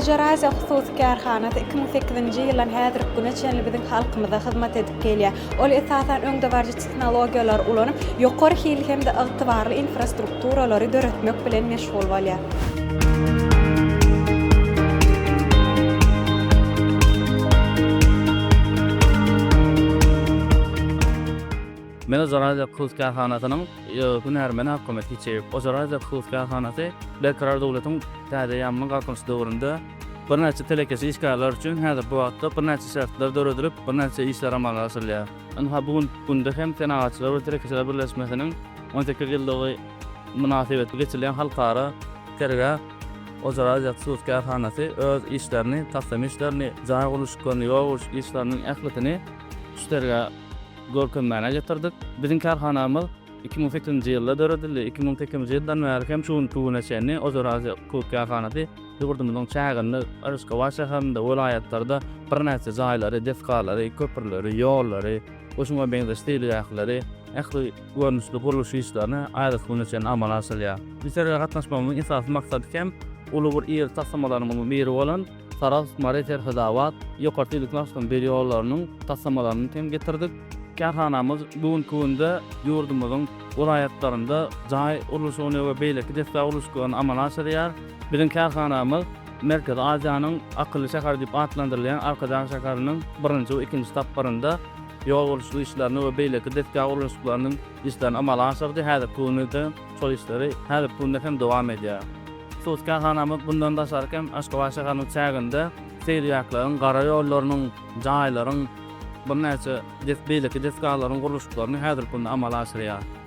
Ojaraza husus karxanada 2008-nji ýylan häzir güneşenli biziň halkymyza hyzmat edip gelýär. Ol esasan öňde barjy teknologiýalar ulanyp, ýokary hili hemde ygtybarly infrastrukturalary döretmek bilen meşgul bolýar. Men Ojaraza husus karxanasynyň günärmeni hökümet içip, Ojaraza husus karxanasy berkarar dowlatyň täze ýamyň galkynç döwründe bir näçe telekesi işgallar üçin häzir bu wagtda bir näçe şartlar döredilip, bir näçe işler amalga asyrylýar. Anha bugun günde hem tenagatçylar we telekeseler birleşmesiniň 18 ýyldygy münasebeti geçirilýän halkara terga Ojaraza husus karxanasy öz işlerini, tassam işlerini, jaý guruluşlaryny, ýol işleriniň ähletini şuterga görkemmäne getirdik. Biziň karxanamyz 2008-nji ýylda döredildi. 2008-nji ýyldan bäri hem şuň tugunaçyny Ojaraza husus karxanasy ýurdumyzyň çägini Arşgabat şäherinde welaýatlarda bir näçe jaýlary, defkalary, köpürleri, ýollary, oşuňa benzeşdir ýaklary, ähli görnüşli guruluş işlerini aýryk tugunaçyny amala asyrýar. Bizler gatnaşmamyň esasy maksady hem ulugur ýer tassamalarynyň biri bolan Saras Mareter Hydawat ýokartylyklaryň beri ýollarynyň tassamalaryny tem getirdik. Karxanamyz bugunky günde ýurdumyzyň welaýatlarynda jaý uruluşyny we beýleki defter uruluşyny amala asyrýar. Biziň karxanamyz Merkez Aziýanyň akylly şäher diýip atlandyrylýan Arkadan şäheriniň 1-nji we 2-nji taplarynda ýol guruluşly işlerini we beýleki defter uruluşlarynyň işlerini amala asyrdy. Häzir günde şol işleri häzir günde hem dowam edýär. Husus karxanamyz bundan daşarkem Aşgabat şäheriniň çäginde seýriýaklaryň, gara ýollarynyň, jaýlaryň bir näçe beýleki defterlaryň guruluşlaryny häzir günde amala asyrýar.